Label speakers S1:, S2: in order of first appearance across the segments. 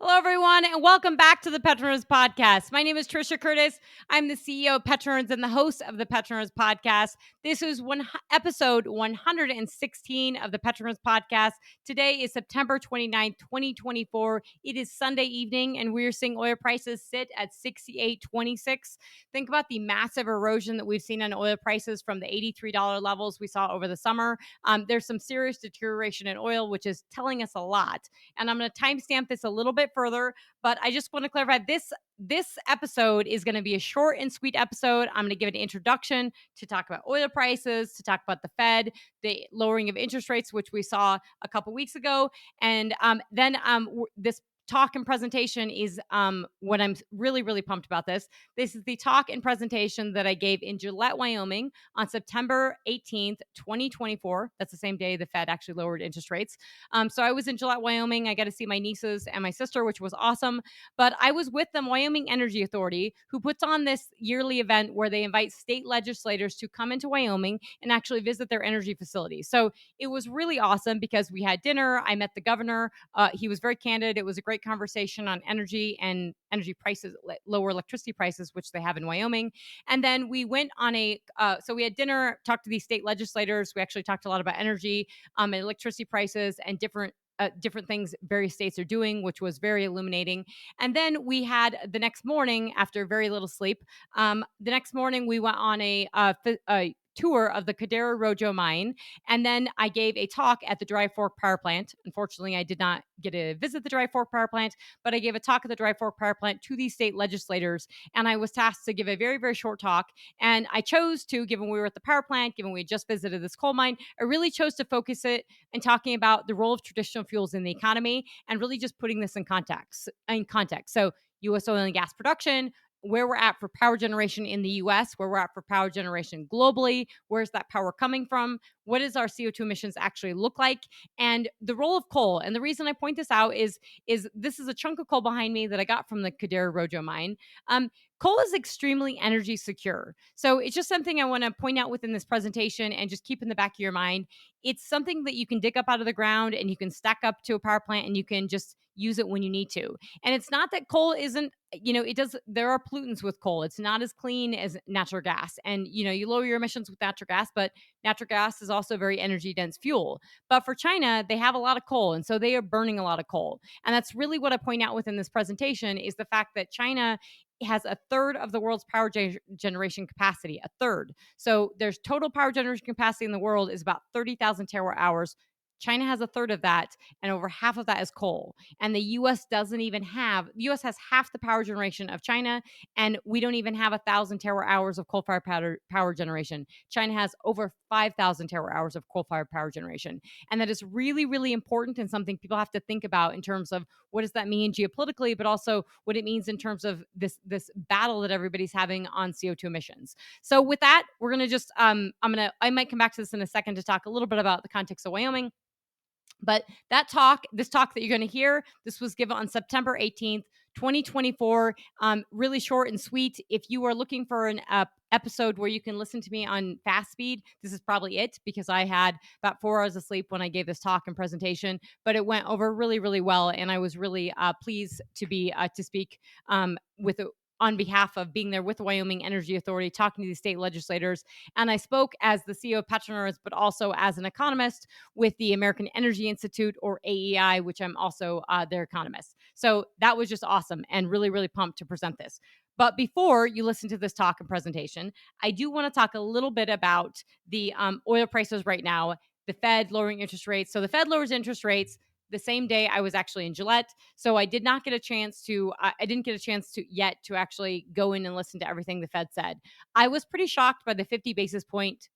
S1: Hello, everyone, and welcome back to the PetroNerds podcast. My name is Trisha Curtis. I'm the CEO of PetroNerds and the host of the PetroNerds podcast. This is episode 116 of the PetroNerds podcast. Today is September 29th, 2024. It is Sunday evening, and we're seeing oil prices sit at $68.26. Think about the massive erosion that we've seen on oil prices from the $83 levels we saw over the summer. There's some serious deterioration in oil, which is telling us a lot. And I'm going to timestamp this a little bit further, but I just want to clarify this episode is going to be a short and sweet episode. I'm going to give an introduction to talk about oil prices, to talk about the Fed, the lowering of interest rates, which we saw a couple weeks ago, and then this talk and presentation is what I'm really pumped about. This is the talk and presentation that I gave in Gillette, Wyoming on September 18th, 2024. That's the same day the Fed actually lowered interest rates. So I was in Gillette, Wyoming. I got to see my nieces and my sister, which was awesome. But I was with the Wyoming Energy Authority, who puts on this yearly event where they invite state legislators to come into Wyoming and actually visit their energy facilities. So it was really awesome because we had dinner. I met the governor. He was very candid. It was a great conversation on energy and energy prices, lower electricity prices, which they have in Wyoming. And then we went on so we had dinner, talked to these state legislators. We actually talked a lot about energy and electricity prices and different things various states are doing, which was very illuminating. And then we had the next morning, after very little sleep, the next morning we went on a tour of the Caldera Rojo mine. And then I gave a talk at the Dry Fork Power Plant. Unfortunately, I did not get to visit the Dry Fork Power Plant, but I gave a talk at the Dry Fork Power Plant to these state legislators. And I was tasked to give a very short talk. And I chose to, given we were at the power plant, given we had just visited this coal mine, I really chose to focus it and talking about the role of traditional fuels in the economy and really just putting this in context. So U.S. oil and gas production, where we're at for power generation in the US, where we're at for power generation globally, where's that power coming from, what does our CO2 emissions actually look like, and the role of coal. And the reason I point this out is this is a chunk of coal behind me that I got from the Caldera Rojo mine. Coal is extremely energy secure. So it's just something I want to point out within this presentation and just keep in the back of your mind. It's something that you can dig up out of the ground and you can stack up to a power plant and you can just use it when you need to. And it's not that coal isn't, there are pollutants with coal. It's not as clean as natural gas. And, you lower your emissions with natural gas, but natural gas is also very energy dense fuel. But for China, they have a lot of coal. And so they are burning a lot of coal. And that's really what I point out within this presentation is the fact that China has a third of the world's power generation capacity, a third. So there's total power generation capacity in the world is about 30,000 terawatt hours. China has a third of that, and over half of that is coal. And the U.S. the U.S. has half the power generation of China, and we don't even have 1,000 terawatt hours of coal-fired power generation. China has over 5,000 terawatt hours of coal-fired power generation. And that is really important and something people have to think about in terms of what does that mean geopolitically, but also what it means in terms of this battle that everybody's having on CO2 emissions. So with that, we're going to just, I might come back to this in a second to talk a little bit about the context of Wyoming. But this talk that you're going to hear, this was given on September 18th, 2024. Really short and sweet. If you are looking for an episode where you can listen to me on fast speed, this is probably it, because I had about 4 hours of sleep when I gave this talk and presentation, but it went over really well. And I was really pleased to speak with on behalf of being there with the Wyoming Energy Authority, talking to the state legislators. And I spoke as the CEO of PetroNerds, but also as an economist with the American Energy Institute, or AEI, which I'm also their economist. So that was just awesome and really pumped to present this. But before you listen to this talk and presentation, I do want to talk a little bit about the oil prices right now, the Fed lowering interest rates. So the Fed lowers interest rates the same day I was actually in Gillette. So I did not get a chance to, I didn't get a chance to actually go in and listen to everything the Fed said. I was pretty shocked by the 50 basis point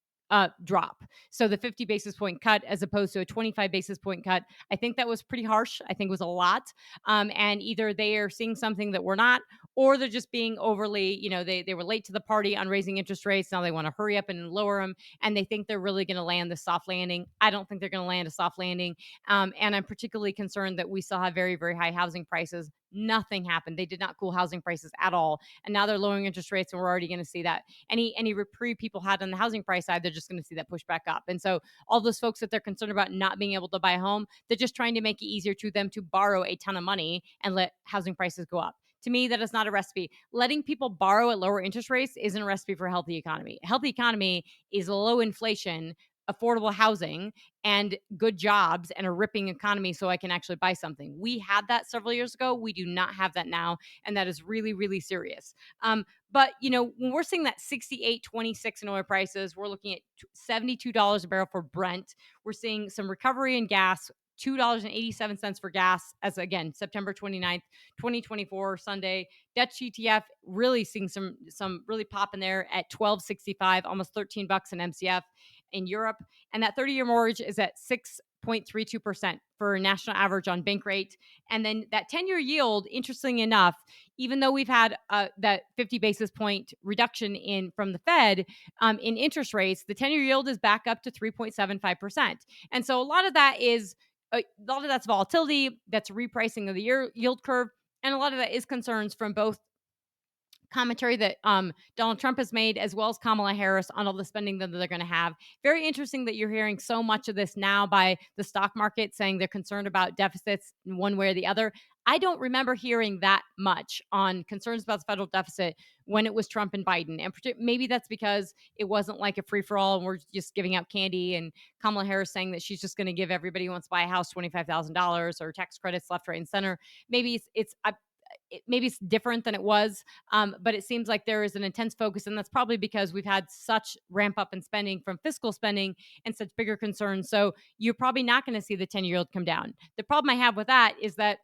S1: drop. So the 50 basis point cut as opposed to a 25 basis point cut, I think that was pretty harsh. I think it was a lot. And either they are seeing something that we're not, or they're just being overly, they were late to the party on raising interest rates. Now they want to hurry up and lower them. And they think they're really going to land the soft landing. I don't think they're going to land a soft landing. And I'm particularly concerned that we still have very high housing prices. Nothing happened. They did not cool housing prices at all. And now they're lowering interest rates, and we're already going to see that any reprieve people had on the housing price side, they're just going to see that push back up. And so all those folks that they're concerned about not being able to buy a home, they're just trying to make it easier to them to borrow a ton of money and let housing prices go up. To me, that is not a recipe. Letting people borrow at lower interest rates isn't a recipe for a healthy economy. A healthy economy is low inflation, affordable housing, and good jobs, and a ripping economy so I can actually buy something. We had that several years ago. We do not have that now. And that is really, really serious. But, when we're seeing that 68.26 in oil prices, we're looking at $72 a barrel for Brent. We're seeing some recovery in gas. $2.87 for gas as again September 29th 2024 Sunday. Dutch ETF really seeing some really pop in there at 12.65, almost $13 an MCF in Europe. And that 30-year mortgage is at 6.32% for national average on bank rate. And then that 10-year yield, interestingly enough, even though we've had that 50 basis point reduction from the Fed in interest rates, the 10-year yield is back up to 3.75%. And so a lot of that's volatility, that's repricing of the yield curve, and a lot of that is concerns from both commentary that Donald Trump has made, as well as Kamala Harris, on all the spending that they're going to have. Very interesting that you're hearing so much of this now by the stock market saying they're concerned about deficits in one way or the other. I don't remember hearing that much on concerns about the federal deficit when it was Trump and Biden. And maybe that's because it wasn't like a free-for-all and we're just giving out candy, and Kamala Harris saying that she's just going to give everybody who wants to buy a house $25,000 or tax credits left, right, and center. Maybe maybe it's different than it was, but it seems like there is an intense focus, and that's probably because we've had such ramp up in spending from fiscal spending and such bigger concerns. So you're probably not going to see the 10-year yield come down. The problem I have with that is that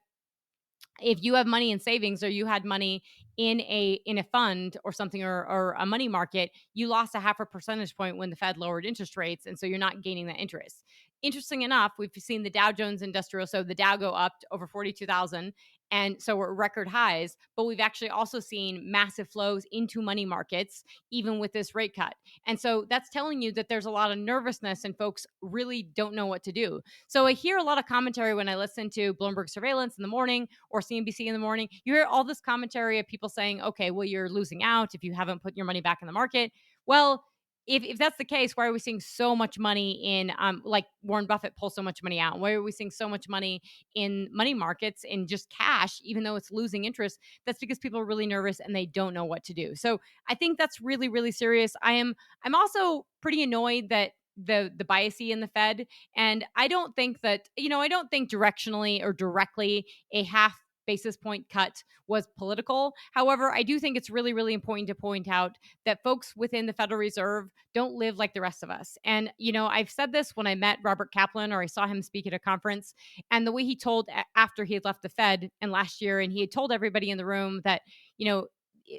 S1: if you have money in savings, or you had money in a fund or something, or a money market, you lost a half a percentage point when the Fed lowered interest rates, and so you're not gaining that interest. Interesting enough, we've seen the Dow Jones Industrial, so the Dow, go up to over 42,000, and so we're at record highs. But we've actually also seen massive flows into money markets, even with this rate cut. And so that's telling you that there's a lot of nervousness, and folks really don't know what to do. So I hear a lot of commentary when I listen to Bloomberg Surveillance in the morning or CNBC in the morning. You hear all this commentary of people saying, okay, well, you're losing out if you haven't put your money back in the market. Well, if that's the case, why are we seeing so much money in, like Warren Buffett pulls so much money out? Why are we seeing so much money in money markets, in just cash, even though it's losing interest? That's because people are really nervous and they don't know what to do. So I think that's really, really serious. I'm also pretty annoyed that the biasy in the Fed. And I don't think that, I don't think directionally or directly a half basis point cut was political. However, I do think it's really, really important to point out that folks within the Federal Reserve don't live like the rest of us. And, I've said this when I met Robert Kaplan, or I saw him speak at a conference, and the way he told after he had left the Fed and last year, and he had told everybody in the room that,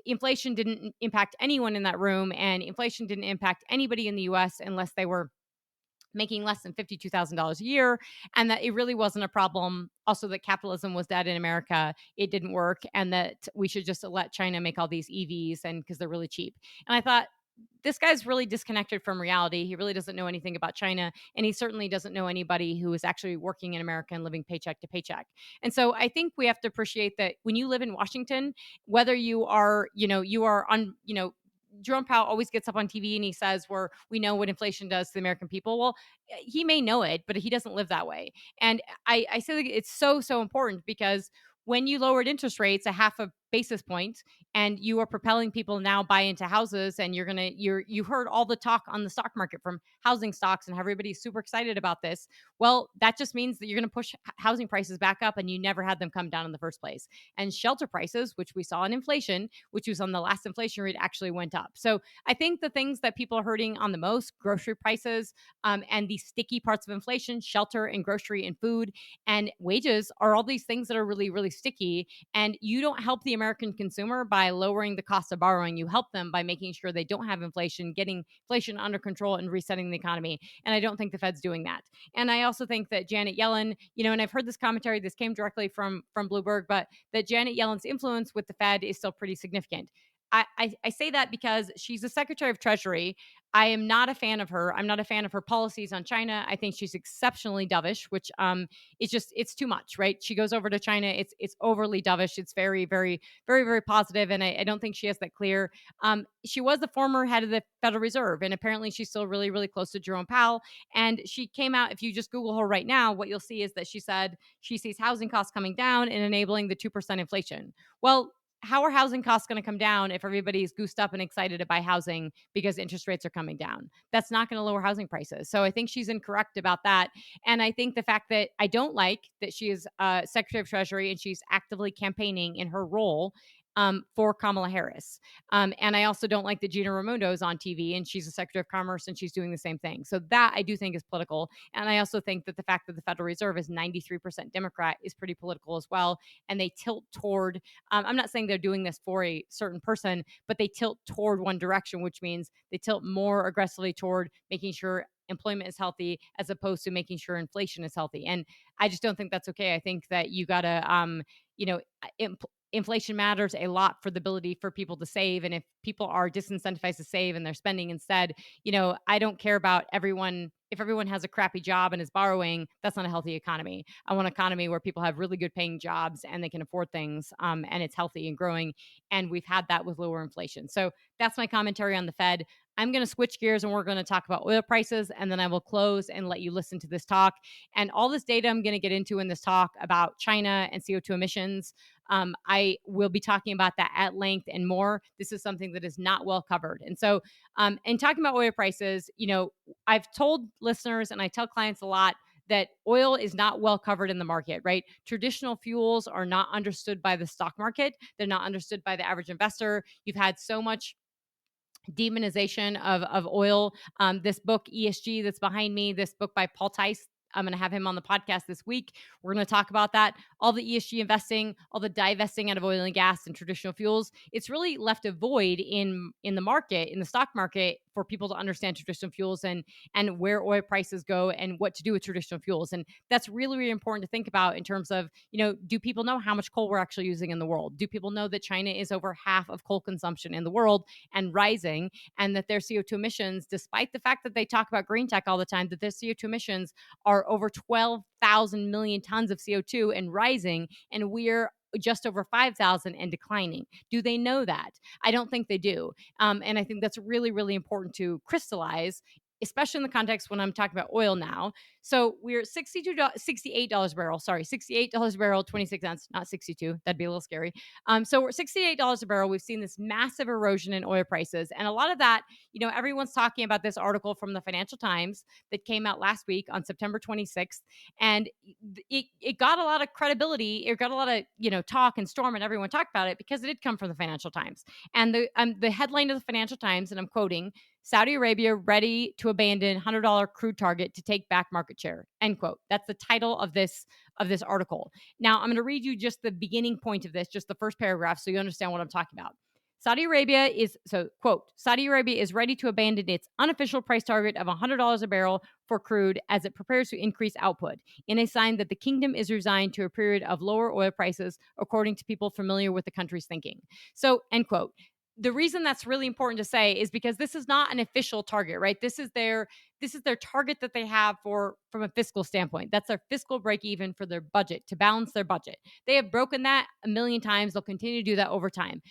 S1: inflation didn't impact anyone in that room, and inflation didn't impact anybody in the US unless they were making less than $52,000 a year, and that it really wasn't a problem. Also, that capitalism was dead in America, it didn't work, and that we should just let China make all these EVs, and because they're really cheap. And I thought, this guy's really disconnected from reality. He really doesn't know anything about China, and he certainly doesn't know anybody who is actually working in America and living paycheck to paycheck. And so I think we have to appreciate that when you live in Washington, whether you are, you are on, Jerome Powell always gets up on TV and he says, we know what inflation does to the American people. Well, he may know it, but he doesn't live that way. And I say that it's so, so important, because when you lowered interest rates a half a basis point, and you are propelling people now buy into houses, and you heard all the talk on the stock market from housing stocks, and everybody's super excited about this. Well, that just means that you're going to push housing prices back up, and you never had them come down in the first place. And shelter prices, which we saw in inflation, which was on the last inflation rate, actually went up. So I think the things that people are hurting on the most, grocery prices, and the sticky parts of inflation, shelter and grocery and food and wages, are all these things that are really, really sticky. And you don't help the American consumer by lowering the cost of borrowing. You help them by making sure they don't have inflation, getting inflation under control, and resetting the economy. And I don't think the Fed's doing that. And I also think that Janet Yellen, and I've heard this commentary, this came directly from Bloomberg, but that Janet Yellen's influence with the Fed is still pretty significant. I say that because she's the Secretary of Treasury. I am not a fan of her. I'm not a fan of her policies on China. I think she's exceptionally dovish, which it's too much, right? She goes over to China. It's overly dovish. It's very, very, very, very positive, and I don't think she has that clear. She was the former head of the Federal Reserve, and apparently she's still really, really close to Jerome Powell. And she came out. If you just Google her right now, what you'll see is that she said she sees housing costs coming down and enabling the 2% inflation. Well, how are housing costs going to come down if everybody's goosed up and excited to buy housing because interest rates are coming down? That's not going to lower housing prices. So I think she's incorrect about that. And I think the fact that I don't like that she is Secretary of Treasury and she's actively campaigning in her role for Kamala Harris. And I also don't like that Gina Raimondo is on TV and she's a Secretary of Commerce and she's doing the same thing. So that I do think is political. And I also think that the fact that the Federal Reserve is 93% Democrat is pretty political as well. And they tilt toward, I'm not saying they're doing this for a certain person, but they tilt toward one direction, which means they tilt more aggressively toward making sure employment is healthy as opposed to making sure inflation is healthy. And I just don't think that's okay. I think that you got to, you know, inflation matters a lot for the ability for people to save. And if people are disincentivized to save and they're spending instead, I don't care about everyone. If everyone has a crappy job and is borrowing, that's not a healthy economy. I want an economy where people have really good paying jobs and they can afford things, and it's healthy and growing. And we've had that with lower inflation. So that's my commentary on the Fed. I'm going to switch gears and we're going to talk about oil prices, and then I will close and let you listen to this talk. And all this data I'm going to get into in this talk about China and CO2 emissions. I will be talking about that at length and more. This is something that is not well covered. And so, in talking about oil prices, I've told listeners and I tell clients a lot that oil is not well covered in the market, right? Traditional fuels are not understood by the stock market. They're not understood by the average investor. You've had so much demonization of oil. This book, ESG, that's behind me, this book by Paul Tice, I'm going to have him on the podcast this week. We're going to talk about that. All the ESG investing, all the divesting out of oil and gas and traditional fuels. It's really left a void in the market, in the stock market, for people to understand traditional fuels and where oil prices go and what to do with traditional fuels. And that's really, really important to think about in terms of, do people know how much coal we're actually using in the world? Do people know that China is over half of coal consumption in the world and rising, and that their CO2 emissions, despite the fact that they talk about green tech all the time, that their CO2 emissions are over 12,000 million tons of CO2 and rising, and we're just over 5,000 and declining. Do they know that? I don't think they do. And I think that's really, really important to crystallize, especially in the context when I'm talking about oil now. So we're $68 a barrel. Sorry, $68 a barrel, 26 cents, not 62. That'd be a little scary. So we're $68 a barrel. We've seen this massive erosion in oil prices. And a lot of that, everyone's talking about this article from the Financial Times that came out last week on September 26th. And it got a lot of credibility. It got a lot of, talk and storm, and everyone talked about it because it did come from the Financial Times. And the headline of the Financial Times, and I'm quoting, Saudi Arabia ready to abandon $100 crude target to take back market share, end quote. That's the title of this article. Now, I'm going to read you just the beginning point of this, just the first paragraph, so you understand what I'm talking about. Saudi Arabia is, so quote, Saudi Arabia is ready to abandon its unofficial price target of $100 a barrel for crude as it prepares to increase output, in a sign that the kingdom is resigned to a period of lower oil prices, according to people familiar with the country's thinking. So, end quote. The reason that's really important to say is because this is not an official target, right? This is their target that they have from a fiscal standpoint. That's their fiscal break even for their budget, to balance their budget. They have broken that a million times. They'll continue to do that over time.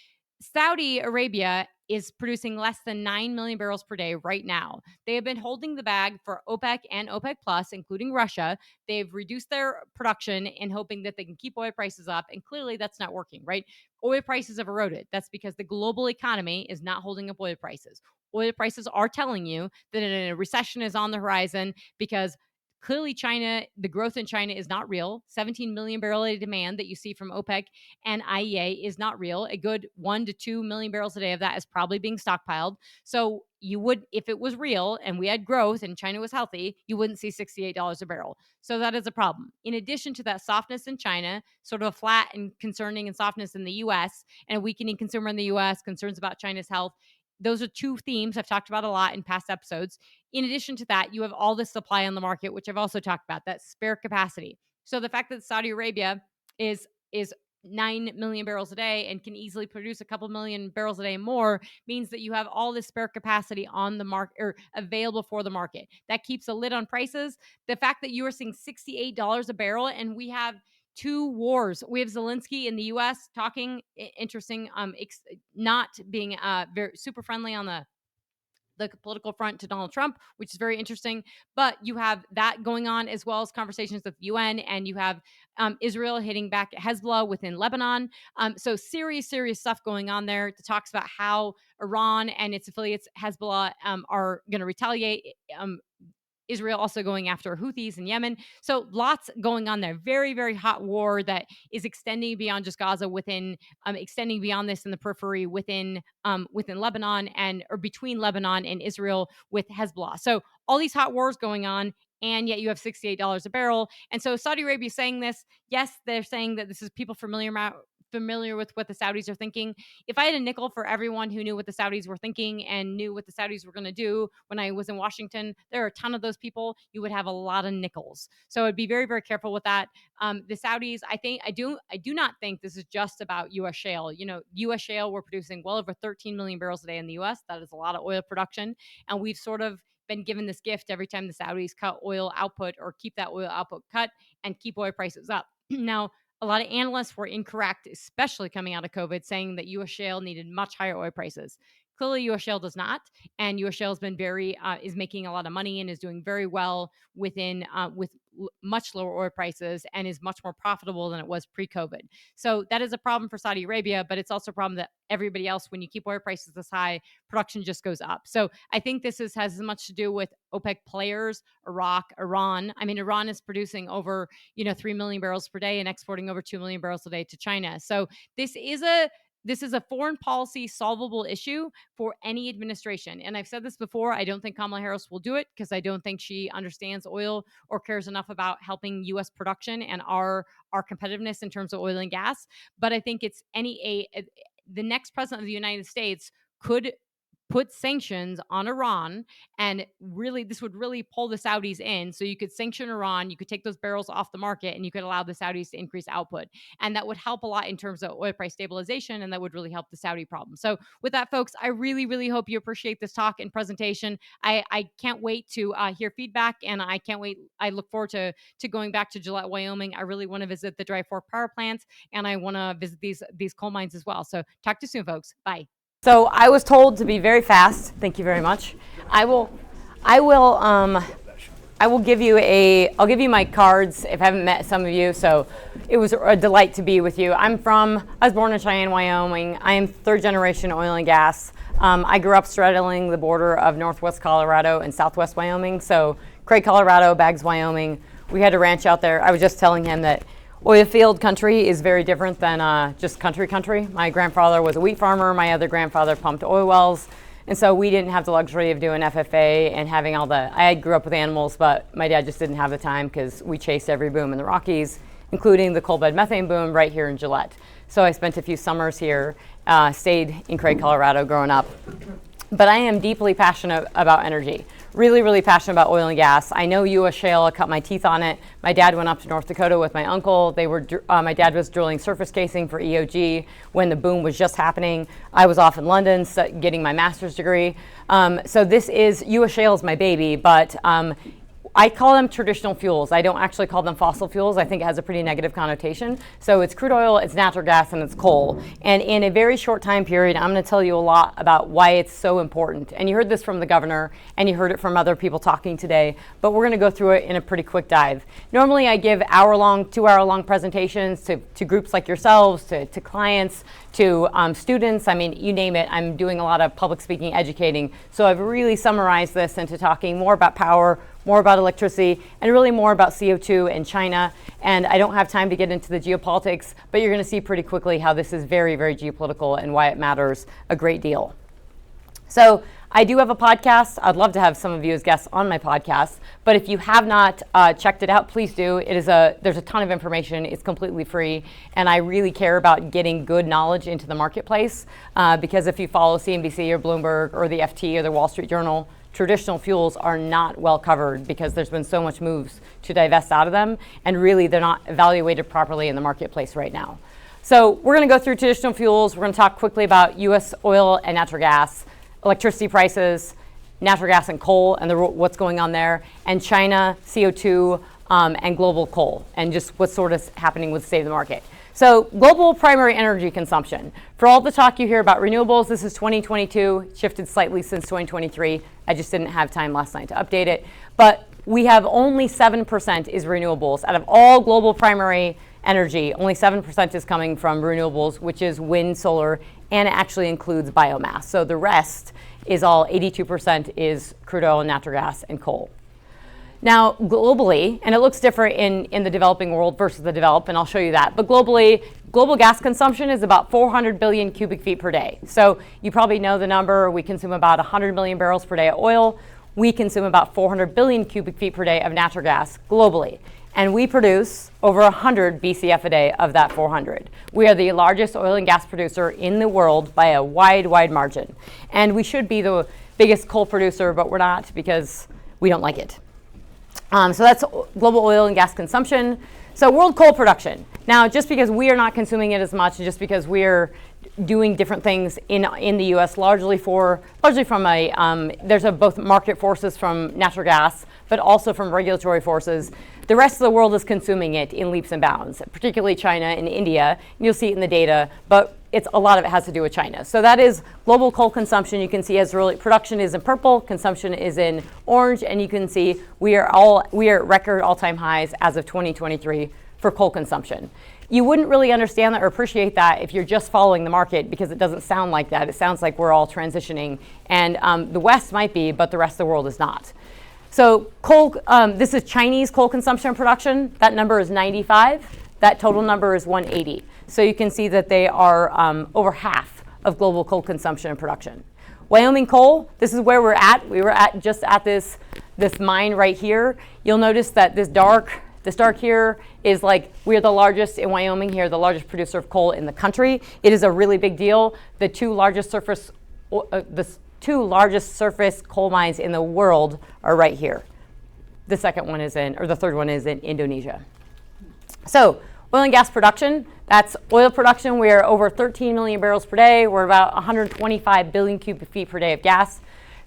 S1: Saudi Arabia is producing less than 9 million barrels per day right now. They have been holding the bag for OPEC and OPEC Plus, including Russia. They've reduced their production in hoping that they can keep oil prices up. And clearly that's not working, right? Oil prices have eroded. That's because the global economy is not holding up oil prices. Oil prices are telling you that a recession is on the horizon because clearly China, the growth in China is not real. 17 million barrel a day demand that you see from OPEC and IEA is not real. A good 1 to 2 million barrels a day of that is probably being stockpiled. So you would, if it was real and we had growth and China was healthy, you wouldn't see $68 a barrel. So that is a problem. In addition to that softness in China, sort of a flat and concerning and softness in the US, and a weakening consumer in the US, concerns about China's health, those are two themes I've talked about a lot in past episodes. In addition to that, you have all this supply on the market, which I've also talked about, that spare capacity. So the fact that Saudi Arabia is 9 million barrels a day and can easily produce a couple million barrels a day more, means that you have all this spare capacity on the market or available for the market. That keeps a lid on prices. The fact that you are seeing $68 a barrel, and we have two wars. We have Zelensky in the U.S. talking interesting, not being very super friendly on the political front to Donald Trump, which is very interesting. But you have that going on, as well as conversations with the UN, and you have Israel hitting back at Hezbollah within Lebanon. So serious stuff going on there. That talks about how Iran and its affiliates, Hezbollah, are going to retaliate. Israel also going after Houthis in Yemen. So lots going on there. Very, very hot war that is extending beyond just Gaza, within extending beyond this in the periphery within Lebanon, or between Lebanon and Israel with Hezbollah. So all these hot wars going on, and yet you have $68 a barrel. And so Saudi Arabia is saying this. Yes, they're saying that this is people familiar with what the Saudis are thinking. If I had a nickel for everyone who knew what the Saudis were thinking and knew what the Saudis were going to do when I was in Washington, there are a ton of those people. You would have a lot of nickels. So I'd be very, very careful with that. The Saudis, I do not think this is just about U.S. shale. U.S. shale, we're producing well over 13 million barrels a day in the U.S. That is a lot of oil production. And we've sort of been given this gift every time the Saudis cut oil output or keep that oil output cut and keep oil prices up. Now, a lot of analysts were incorrect, especially coming out of COVID, saying that U.S. shale needed much higher oil prices. Clearly, U.S. shale does not, and U.S. shale has been is making a lot of money and is doing very well with much lower oil prices, and is much more profitable than it was pre-COVID. So that is a problem for Saudi Arabia, but it's also a problem that everybody else, when you keep oil prices this high, production just goes up. So I think this has as much to do with OPEC players, Iraq, Iran. I mean, Iran is producing over 3 million barrels per day and exporting over 2 million barrels a day to China. So this is a foreign policy solvable issue for any administration. And I've said this before, I don't think Kamala Harris will do it, because I don't think she understands oil or cares enough about helping U.S. production and our competitiveness in terms of oil and gas. But I think the next president of the United States could put sanctions on Iran, and this would really pull the Saudis in. So you could sanction Iran, you could take those barrels off the market, and you could allow the Saudis to increase output. And that would help a lot in terms of oil price stabilization, and that would really help the Saudi problem. So with that, folks, I really, really hope you appreciate this talk and presentation. I can't wait to hear feedback, and I can't wait. I look forward to going back to Gillette, Wyoming. I really want to visit the Dry Fork power plant, and I want to visit these coal mines as well. So talk to you soon, folks. Bye. So I was told to be very fast. Thank you very much. I'll give you my cards if I haven't met some of you. So it was a delight to be with you. I was born in Cheyenne, Wyoming. I am third generation oil and gas. I grew up straddling the border of Northwest Colorado and Southwest Wyoming. So Craig, Colorado, Baggs, Wyoming. We had a ranch out there. I was just telling him that oil field country is very different than just country. My grandfather was a wheat farmer. My other grandfather pumped oil wells. And so we didn't have the luxury of doing FFA and having I grew up with animals, but my dad just didn't have the time, because we chased every boom in the Rockies, including the coal bed methane boom right here in Gillette. So I spent a few summers here, stayed in Craig, Colorado growing up. But I am deeply passionate about energy. Really, really passionate about oil and gas. I know U.S. shale. I cut my teeth on it. My dad went up to North Dakota with my uncle. My dad was drilling surface casing for EOG when the boom was just happening. I was off in London getting my master's degree. So U.S. shale is my baby, but I call them traditional fuels. I don't actually call them fossil fuels. I think it has a pretty negative connotation. So it's crude oil, it's natural gas, and it's coal. And in a very short time period, I'm going to tell you a lot about why it's so important. And you heard this from the governor, and you heard it from other people talking today, but we're going to go through it in a pretty quick dive. Normally, I give 2-hour-long presentations to groups like yourselves, to clients, to students. I mean, you name it. I'm doing a lot of public speaking, educating. So I've really summarized this into talking more about power, more about electricity, and really more about CO2 and China. And I don't have time to get into the geopolitics, but you're going to see pretty quickly how this is very, very geopolitical and why it matters a great deal. So I do have a podcast. I'd love to have some of you as guests on my podcast. But if you have not checked it out, please do. There's a ton of information. It's completely free. And I really care about getting good knowledge into the marketplace, because if you follow CNBC or Bloomberg or the FT or the Wall Street Journal, traditional fuels are not well covered, because there's been so much moves to divest out of them, and really they're not evaluated properly in the marketplace right now.
S2: So we're going to go through traditional fuels. We're going to talk quickly about U.S. oil and natural gas, electricity prices, natural gas and coal, and what's going on there, and China, CO2, and global coal, and just what's sort of happening with the state of the market. So global primary energy consumption. For all the talk you hear about renewables, this is 2022, shifted slightly since 2023. I just didn't have time last night to update it. But we have only 7% is renewables. Out of all global primary energy, only 7% is coming from renewables, which is wind, solar, and it actually includes biomass. So the rest is all 82% is crude oil, natural gas, and coal. Now, globally, and it looks different in the developing world versus the developed, and I'll show you that, but globally, global gas consumption is about 400 billion cubic feet per day. So you probably know the number. We consume about 100 million barrels per day of oil. We consume about 400 billion cubic feet per day of natural gas globally. And we produce over 100 BCF a day of that 400. We are the largest oil and gas producer in the world by a wide, wide margin. And we should be the biggest coal producer, but we're not because we don't like it. So that's global oil and gas consumption. So world coal production. Now, just because we are not consuming it as much, just because we're doing different things in the U.S., largely from there's both market forces from natural gas, but also from regulatory forces. The rest of the world is consuming it in leaps and bounds, particularly China and India. You'll see it in the data, but a lot of it has to do with China. So that is global coal consumption. You can see production is in purple, consumption is in orange, and you can see we are at record all-time highs as of 2023 for coal consumption. You wouldn't really understand that or appreciate that if you're just following the market, because it doesn't sound like that. It sounds like we're all transitioning, and the West might be, but the rest of the world is not. So coal, this is Chinese coal consumption and production. That number is 95. That total number is 180. So you can see that they are over half of global coal consumption and production. Wyoming coal, this is where we're at. We were just at this mine right here. You'll notice that this dark here is like we're the largest in Wyoming here, the largest producer of coal in the country. It is a really big deal. The two largest surface coal mines in the world are right here. The third one is in Indonesia. So oil and gas production, that's oil production. We're over 13 million barrels per day. We're about 125 billion cubic feet per day of gas.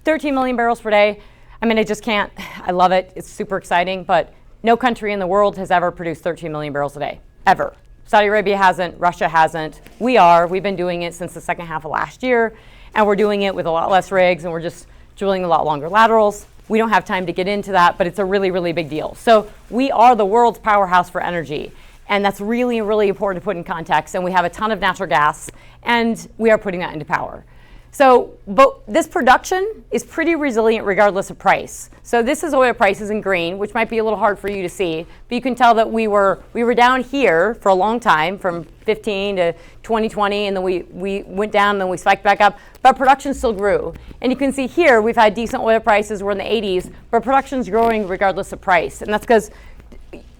S2: 13 million barrels per day. I mean, I love it. It's super exciting, but no country in the world has ever produced 13 million barrels a day, ever. Saudi Arabia hasn't, Russia hasn't. We've been doing it since the second half of last year, and we're doing it with a lot less rigs, and we're just drilling a lot longer laterals. We don't have time to get into that, but it's a really, really big deal. So we are the world's powerhouse for energy, and that's really, really important to put in context, and we have a ton of natural gas, and we are putting that into power. So, but this production is pretty resilient regardless of price. So this is oil prices in green, which might be a little hard for you to see, but you can tell that we were down here for a long time, from 15 to 2020, and then we went down, and then we spiked back up, but production still grew. And you can see here, we've had decent oil prices, we're in the 80s, but production's growing regardless of price. And that's because,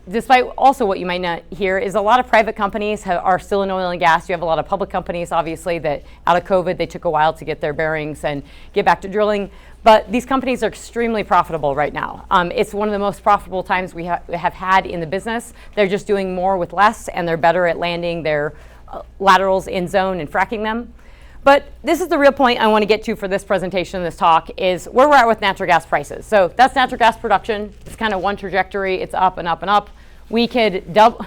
S2: despite also what you might not hear, is a lot of private companies are still in oil and gas. You have a lot of public companies, obviously, that out of COVID, they took a while to get their bearings and get back to drilling. But these companies are extremely profitable right now. It's one of the most profitable times we have had in the business. They're just doing more with less, and they're better at landing their laterals in zone and fracking them. But this is the real point I want to get to for this presentation, this talk, is where we're at with natural gas prices. So that's natural gas production. It's kind of one trajectory. It's up and up and up. We could double,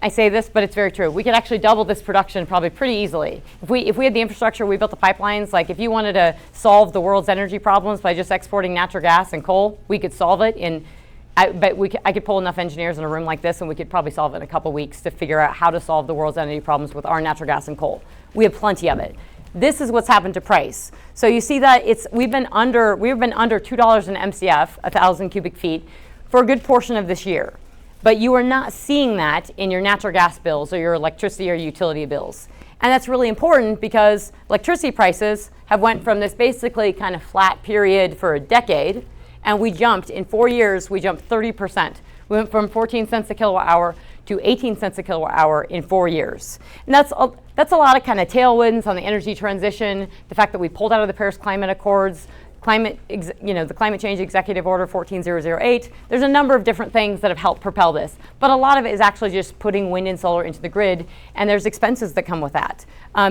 S2: I say this, but it's very true. We could actually double this production probably pretty easily. If we had the infrastructure, we built the pipelines, like if you wanted to solve the world's energy problems by just exporting natural gas and coal, we could solve it I could pull enough engineers in a room like this, and we could probably solve it in a couple weeks to figure out how to solve the world's energy problems with our natural gas and coal. We have plenty of it. This is what's happened to price. So you see that we've been under $2 an MCF, 1,000 cubic feet, for a good portion of this year. But you are not seeing that in your natural gas bills or your electricity or utility bills. And that's really important because electricity prices have went from this basically kind of flat period for a decade, and in 4 years, we jumped 30%. We went from 14 cents a kilowatt hour to 18 cents a kilowatt hour in 4 years. And that's a lot of kind of tailwinds on the energy transition, the fact that we pulled out of the Paris Climate Accords the Climate Change Executive Order 14008. There's a number of different things that have helped propel this, but a lot of it is actually just putting wind and solar into the grid, and there's expenses that come with that.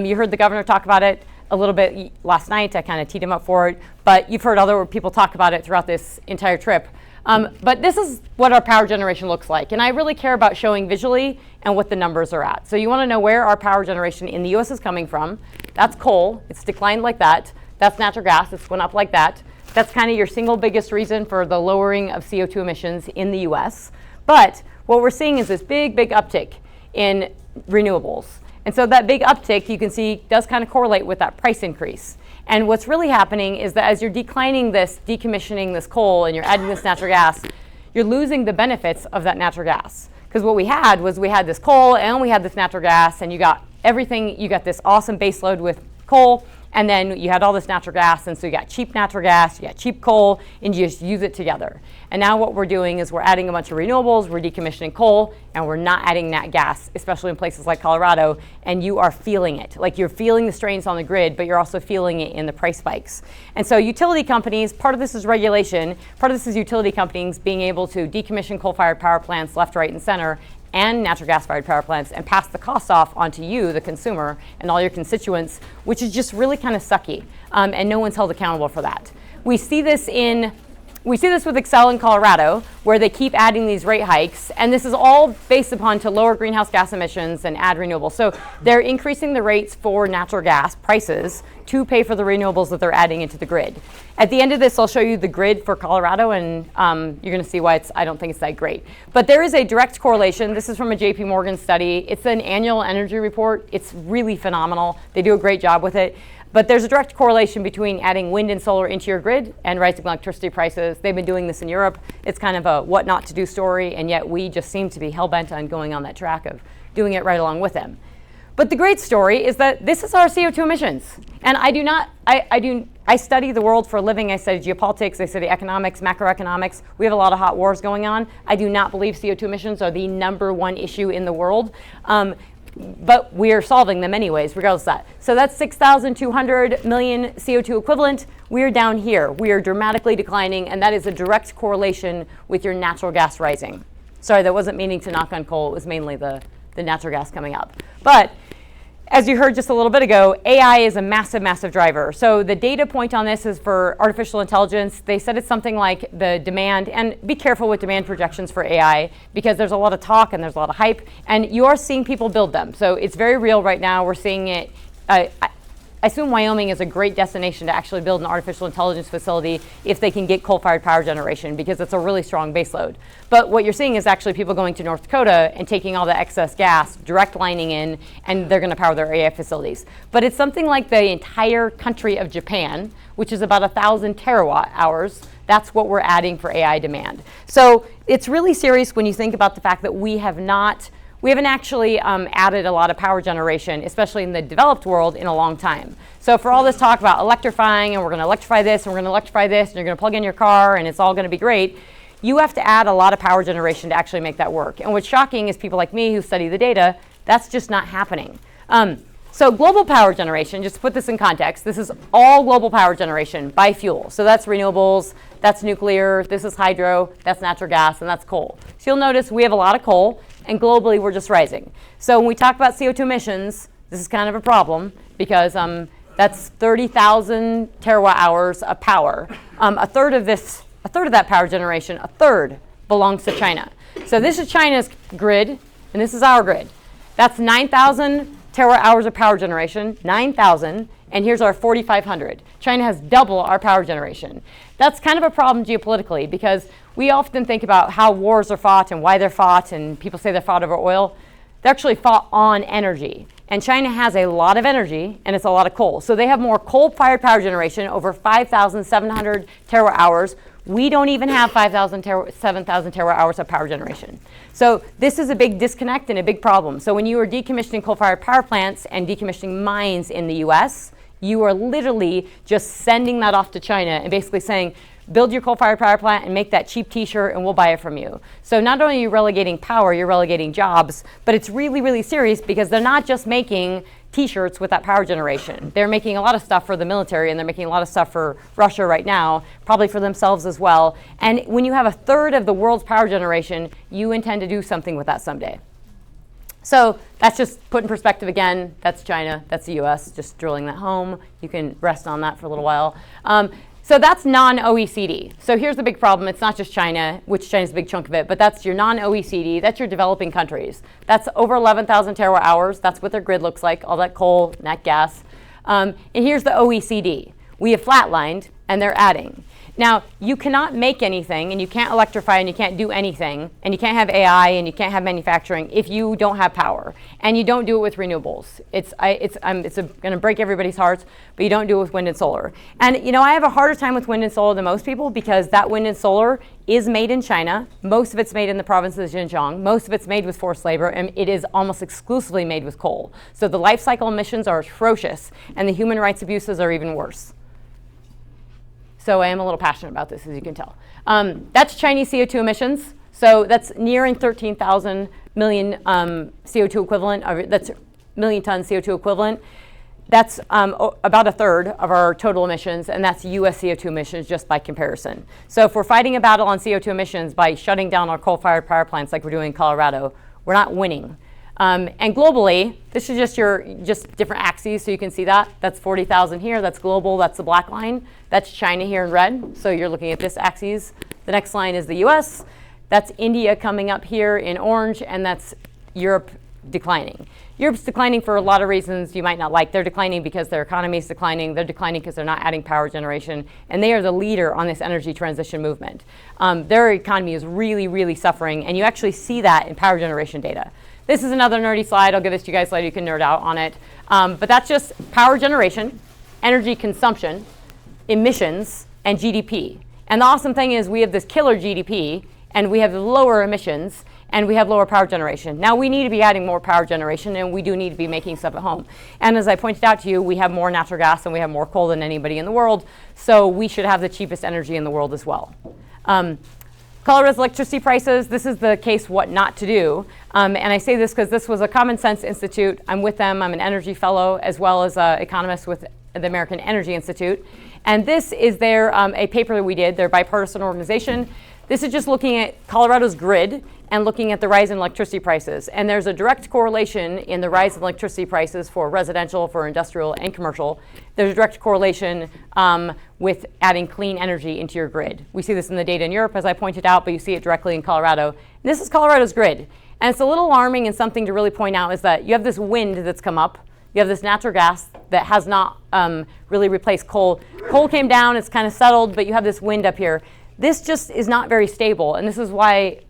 S2: You heard the governor talk about it a little bit last night. I kind of teed him up for it, but you've heard other people talk about it throughout this entire trip. But this is what our power generation looks like, and I really care about showing visually and what the numbers are at. So you want to know where our power generation in the U.S. is coming from. That's coal. It's declined like that. That's natural gas. It's went up like that. That's kind of your single biggest reason for the lowering of CO2 emissions in the U.S. But what we're seeing is this big uptick in renewables. And so that big uptick, you can see, does kind of correlate with that price increase. And what's really happening is that as you're decommissioning this coal and you're adding this natural gas, you're losing the benefits of that natural gas. Because what we had was we had this coal and we had this natural gas, and you got everything. You got this awesome baseload with coal, and then you had all this natural gas, and so you got cheap natural gas, you got cheap coal, and you just use it together. And now what we're doing is we're adding a bunch of renewables, we're decommissioning coal, and we're not adding nat gas, especially in places like Colorado, and you are feeling it. Like, you're feeling the strains on the grid, but you're also feeling it in the price spikes. And so utility companies, part of this is regulation, part of this is utility companies being able to decommission coal-fired power plants left, right, and center, and natural gas-fired power plants, and pass the costs off onto you, the consumer, and all your constituents, which is just really kind of sucky, and no one's held accountable for that. We see this with Xcel in Colorado, where they keep adding these rate hikes, and this is all based upon to lower greenhouse gas emissions and add renewables. So they're increasing the rates for natural gas prices to pay for the renewables that they're adding into the grid. At the end of this, I'll show you the grid for Colorado, and you're going to see why I don't think it's that great. But there is a direct correlation. This is from a JP Morgan study. It's an annual energy report. It's really phenomenal. They do a great job with it. But there's a direct correlation between adding wind and solar into your grid and rising electricity prices. They've been doing this in Europe. It's kind of a what not to do story, and yet we just seem to be hell-bent on going on that track of doing it right along with them. But the great story is that this is our CO2 emissions. And I study the world for a living. I study geopolitics, I study economics, macroeconomics. We have a lot of hot wars going on. I do not believe CO2 emissions are the #1 issue in the world. But we are solving them anyways, regardless of that. So that's 6,200 million CO2 equivalent. We are down here. We are dramatically declining, and that is a direct correlation with your natural gas rising. Sorry, that wasn't meaning to knock on coal. It was mainly the natural gas coming up. But as you heard just a little bit ago, AI is a massive driver. So the data point on this is for artificial intelligence. They said it's something like the demand, and be careful with demand projections for AI, because there's a lot of talk and there's a lot of hype, and you are seeing people build them. So it's very real right now. We're seeing it. I assume Wyoming is a great destination to actually build an artificial intelligence facility if they can get coal-fired power generation, because it's a really strong baseload. But what you're seeing is actually people going to North Dakota and taking all the excess gas, direct lining in, and they're going to power their AI facilities. But it's something like the entire country of Japan, which is about 1,000 terawatt hours. That's what we're adding for AI demand. So it's really serious when you think about the fact that we haven't actually added a lot of power generation, especially in the developed world, in a long time. So for all this talk about electrifying, and we're going to electrify this, and we're going to electrify this, and you're going to plug in your car, and it's all going to be great, you have to add a lot of power generation to actually make that work. And what's shocking is people like me who study the data, that's just not happening. So global power generation, just to put this in context, this is all global power generation by fuel. So that's renewables, that's nuclear, this is hydro, that's natural gas, and that's coal. So you'll notice we have a lot of coal, and globally we're just rising. So when we talk about CO2 emissions, this is kind of a problem, because that's 30,000 terawatt hours of power. A third of that power generation, a third, belongs to China. So this is China's grid, and this is our grid. That's 9,000 terawatt hours of power generation, 9,000, and here's our 4,500. China has double our power generation. That's kind of a problem geopolitically, because we often think about how wars are fought and why they're fought, and people say they're fought over oil. They're actually fought on energy. And China has a lot of energy, and it's a lot of coal. So they have more coal-fired power generation, over 5,700 terawatt hours. We don't even have 7,000 terawatt hours of power generation. So this is a big disconnect and a big problem. So when you are decommissioning coal-fired power plants and decommissioning mines in the US, you are literally just sending that off to China and basically saying, build your coal-fired power plant and make that cheap t-shirt and we'll buy it from you. So not only are you relegating power, you're relegating jobs, but it's really, really serious, because they're not just making T-shirts with that power generation. They're making a lot of stuff for the military, and they're making a lot of stuff for Russia right now, probably for themselves as well. And when you have a third of the world's power generation, you intend to do something with that someday. So that's just put in perspective again. That's China, that's the US, just drilling that home. You can rest on that for a little while. So that's non-OECD. So here's the big problem. It's not just China, which China's a big chunk of it, but that's your non-OECD. That's your developing countries. That's over 11,000 terawatt hours. That's what their grid looks like, all that coal, nat gas. And here's the OECD. We have flatlined, and they're adding. Now, you cannot make anything, and you can't electrify, and you can't do anything, and you can't have AI, and you can't have manufacturing if you don't have power, and you don't do it with renewables. It's going to break everybody's hearts, but you don't do it with wind and solar. And I have a harder time with wind and solar than most people because that wind and solar is made in China. Most of it's made in the province of Xinjiang. Most of it's made with forced labor, and it is almost exclusively made with coal. So the life cycle emissions are atrocious, and the human rights abuses are even worse. So I am a little passionate about this, as you can tell. That's Chinese CO2 emissions. So that's nearing 13,000 million CO2 equivalent. That's million ton CO2 equivalent. That's about a third of our total emissions, and that's US CO2 emissions just by comparison. So if we're fighting a battle on CO2 emissions by shutting down our coal-fired power plants like we're doing in Colorado, we're not winning. And globally, this is just different axes, so you can see that. That's 40,000 here, that's global, that's the black line. That's China here in red, so you're looking at this axis. The next line is the US. That's India coming up here in orange, and that's Europe declining. Europe's declining for a lot of reasons you might not like. They're declining because their economy is declining. They're declining because they're not adding power generation, and they are the leader on this energy transition movement. Their economy is really, really suffering, and you actually see that in power generation data. This is another nerdy slide. I'll give this to you guys later. You can nerd out on it. But that's just power generation, energy consumption, emissions, and GDP. And the awesome thing is we have this killer GDP, and we have lower emissions, and we have lower power generation. Now, we need to be adding more power generation, and we do need to be making stuff at home. And as I pointed out to you, we have more natural gas and we have more coal than anybody in the world, so we should have the cheapest energy in the world as well. Colorado's electricity prices, this is the case what not to do. And I say this because this was a Common Sense Institute. I'm with them. I'm an energy fellow as well as an economist with the American Energy Institute. And this is a paper that we did. They're a bipartisan organization. This is just looking at Colorado's grid and looking at the rise in electricity prices. And there's a direct correlation in the rise in electricity prices for residential, for industrial, and commercial. There's a direct correlation with adding clean energy into your grid. We see this in the data in Europe, as I pointed out, but you see it directly in Colorado. And this is Colorado's grid. And it's a little alarming, and something to really point out is that you have this wind that's come up. You have this natural gas that has not really replaced coal. Coal came down, it's kind of settled, but you have this wind up here. This just is not very stable, and this is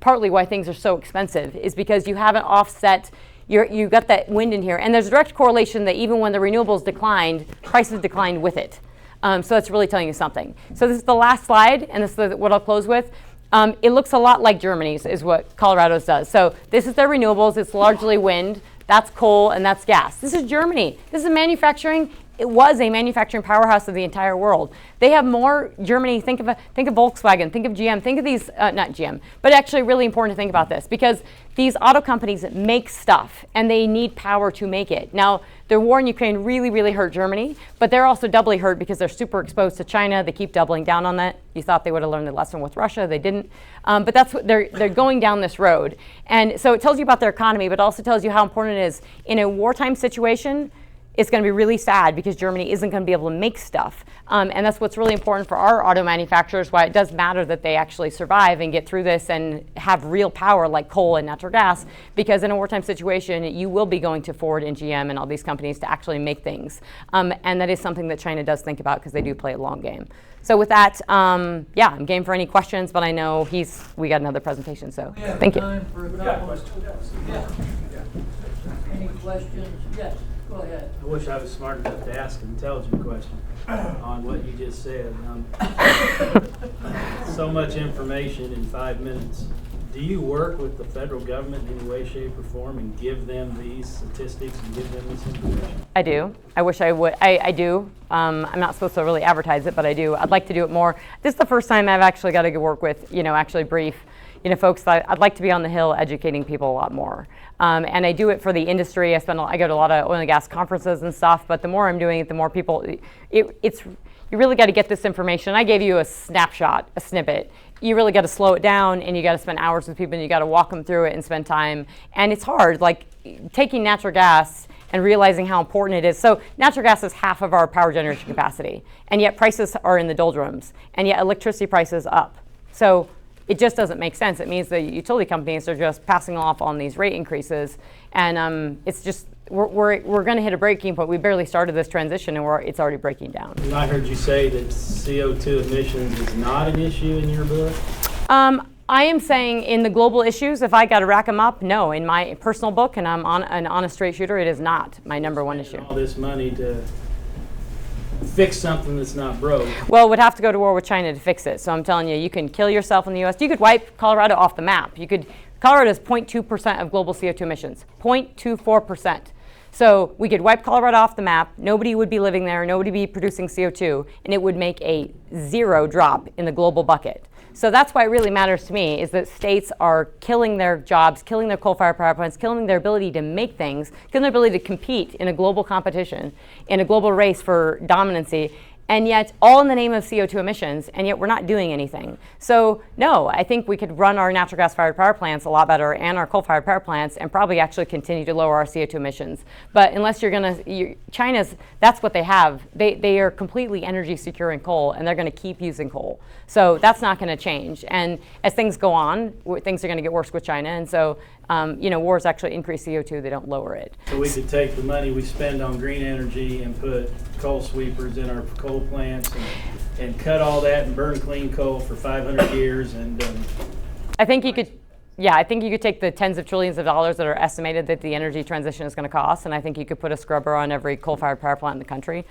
S2: partly why things are so expensive, is because you haven't offset, you got that wind in here, and there's a direct correlation that even when the renewables declined, prices declined with it. So that's really telling you something. So this is the last slide, and this is what I'll close with. It looks a lot like Germany's, is what Colorado's does. So this is their renewables, it's largely wind, that's coal, and that's gas. This is Germany. This is manufacturing. It was a manufacturing powerhouse of the entire world. They have more, Germany, think of Volkswagen, think of GM, think of these, not GM, but actually really important to think about this because these auto companies make stuff and they need power to make it. Now, the war in Ukraine really, really hurt Germany, but they're also doubly hurt because they're super exposed to China. They keep doubling down on that. You thought they would have learned the lesson with Russia, they didn't. But that's what they're going down this road. And so it tells you about their economy, but also tells you how important it is in a wartime situation. It's going to be really sad because Germany isn't going to be able to make stuff. And that's what's really important for our auto manufacturers, why it does matter that they actually survive and get through this and have real power like coal and natural gas, because in a wartime situation, you will be going to Ford and GM and all these companies to actually make things. And that is something that China does think about because they do play a long game. So with that, yeah, I'm game for any questions, but I know we got another presentation, so thank you.
S3: Time for any questions? Yes. Go ahead.
S4: I wish I was smart enough to ask an intelligent question on what you just said. So much information in 5 minutes. Do you work with the federal government in any way, shape, or form and give them these statistics and give them this information?
S2: I do. I wish I would. I do. I'm not supposed to really advertise it, but I do. I'd like to do it more. This is the first time I've actually got to go work with, actually brief. folks, that I'd like to be on the Hill educating people a lot more. And I do it for the industry. I go to a lot of oil and gas conferences and stuff, but the more I'm doing it, the more people, you really got to get this information. I gave you a snapshot, a snippet. You really got to slow it down, and you got to spend hours with people, and you got to walk them through it and spend time. And it's hard, like taking natural gas and realizing how important it is. So natural gas is half of our power generation capacity, and yet prices are in the doldrums, and yet electricity prices up. So it just doesn't make sense. It means the utility companies are just passing off on these rate increases, and it's just we're going to hit a breaking point. We barely started this transition, and it's already breaking down.
S4: And I heard you say that CO2 emissions is not an issue in your book?
S2: I am saying in the global issues, if I got to rack them up, no. In my personal book, and I'm an honest straight shooter, it is not my number one issue.
S4: All this money to fix something that's not broke.
S2: Well, we'd have to go to war with China to fix it. So I'm telling you, you can kill yourself in the U.S. You could wipe Colorado off the map. Colorado is 0.2% of global CO2 emissions, 0.24%. So we could wipe Colorado off the map. Nobody would be living there. Nobody would be producing CO2, and it would make a zero drop in the global bucket. So that's why it really matters to me, is that states are killing their jobs, killing their coal-fired power plants, killing their ability to make things, killing their ability to compete in a global competition, in a global race for dominancy, and yet all in the name of CO2 emissions, and yet we're not doing anything. So no, I think we could run our natural gas-fired power plants a lot better and our coal-fired power plants and probably actually continue to lower our CO2 emissions. But unless China's, that's what they have. They are completely energy secure in coal, and they're going to keep using coal. So that's not going to change. And as things go on, things are going to get worse with China. And so, wars actually increase CO2, they don't lower it.
S4: So we could take the money we spend on green energy and put coal sweepers in our coal plants and cut all that and burn clean coal for 500 years. And
S2: I think you could take the tens of trillions of dollars that are estimated that the energy transition is going to cost, and I think you could put a scrubber on every coal-fired power plant in the country,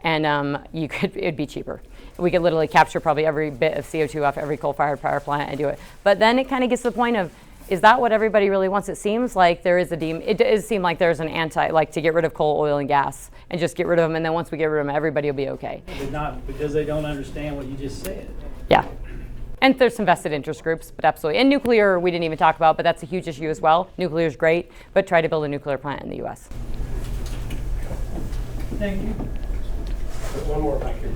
S2: and it'd be cheaper. We could literally capture probably every bit of CO2 off every coal-fired power plant and do it. But then it kind of gets to the point of, is that what everybody really wants? It seems like there is it does seem like there's an to get rid of coal, oil, and gas, and just get rid of them, and then once we get rid of them, everybody will be okay.
S4: But not because they don't understand what you just said.
S2: Yeah. And there's some vested interest groups, but absolutely. And nuclear, we didn't even talk about, but that's a huge issue as well. Nuclear is great, but try to build a nuclear plant in the U.S.
S3: Thank you.
S5: One more if I could.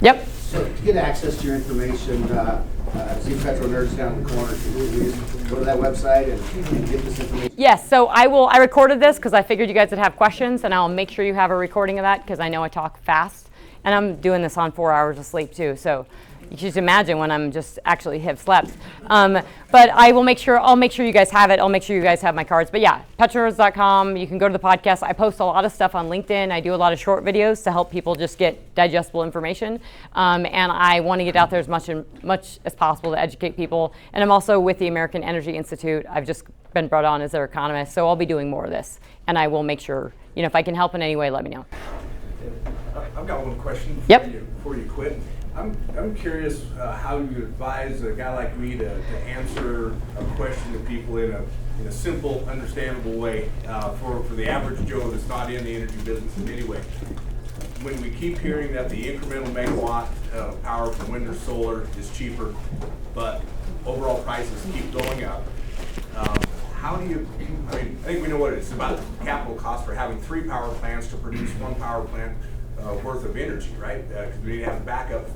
S2: Yep.
S5: So to get access to your information, see PetroNerds down in the corner. Can you just go to that website and get this information?
S2: Yes, so I recorded this because I figured you guys would have questions, and I'll make sure you have a recording of that because I know I talk fast. And I'm doing this on 4 hours of sleep too, so you can just imagine when I'm just actually have slept. But I'll make sure you guys have it. I'll make sure you guys have my cards. But yeah, PetroNerds.com. You can go to the podcast. I post a lot of stuff on LinkedIn. I do a lot of short videos to help people just get digestible information. And I want to get out there as much as possible to educate people. And I'm also with the American Energy Institute. I've just been brought on as their economist. So I'll be doing more of this. And I will make sure, if I can help in any way, let me know.
S6: I've got one question
S2: Yep.
S6: before you quit. I'm curious how you advise a guy like me to answer a question to people in a simple, understandable way for the average Joe that's not in the energy business in any way. When we keep hearing that the incremental megawatt of power from wind or solar is cheaper, but overall prices keep going up, how do you, I think we know what it is. It's about the capital cost for having 3 power plants to produce 1 power plant worth of energy, right? Because we need to have backup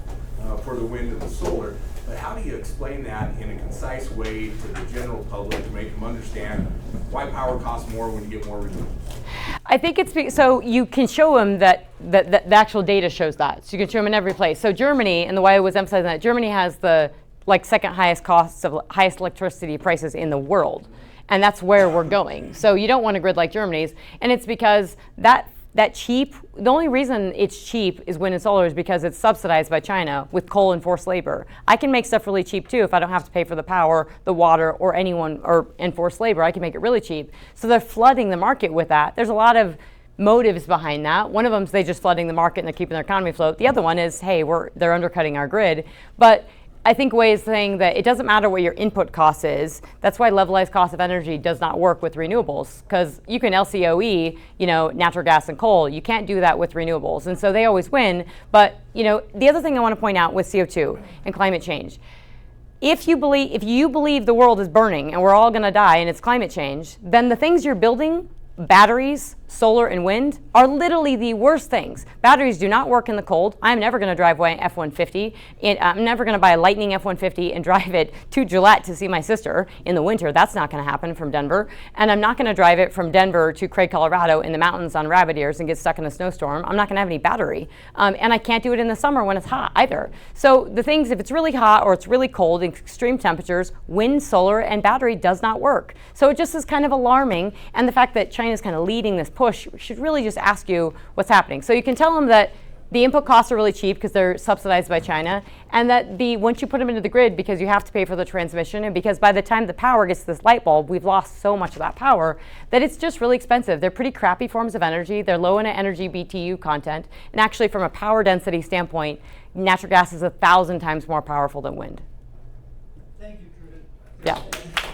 S6: for the wind and the solar. But how do you explain that in a concise way to the general public to make them understand why power costs more when you get more renewables? I think
S2: so you can show them that the actual data shows that. So you can show them in every place. So Germany, and the way I was emphasizing that, Germany has the second highest highest electricity prices in the world. And that's where we're going. So you don't want a grid like Germany's. And it's because the only reason it's cheap is wind and solar is because it's subsidized by China with coal and forced labor. I can make stuff really cheap too if I don't have to pay for the power, the water, or enforced labor. I can make it really cheap. So they're flooding the market with that. There's a lot of motives behind that. One of them is they just flooding the market and they're keeping their economy afloat. The other one is, hey, they're undercutting our grid. But I think Wei is saying that it doesn't matter what your input cost is. That's why levelized cost of energy does not work with renewables, because you can LCOE, natural gas and coal. You can't do that with renewables, and so they always win. But the other thing I want to point out with CO2 and climate change, if you believe the world is burning and we're all going to die and it's climate change, then the things you're building, batteries, solar, and wind, are literally the worst things. Batteries do not work in the cold. I'm never going to drive my F-150. I'm never going to buy a Lightning F-150 and drive it to Gillette to see my sister in the winter. That's not going to happen from Denver. And I'm not going to drive it from Denver to Craig, Colorado in the mountains on rabbit ears and get stuck in a snowstorm. I'm not going to have any battery. And I can't do it in the summer when it's hot either. So the things, if it's really hot or it's really cold, extreme temperatures, wind, solar, and battery does not work. So it just is kind of alarming. And the fact that China is kind of leading this push should really just ask you what's happening. So you can tell them that the input costs are really cheap because they're subsidized by China, and that once you put them into the grid, because you have to pay for the transmission, and because by the time the power gets to this light bulb, we've lost so much of that power that it's just really expensive. They're pretty crappy forms of energy. They're low in energy BTU content, and actually from a power density standpoint, natural gas is 1,000 times more powerful than wind.
S3: Thank you, Trudy.
S2: Yeah.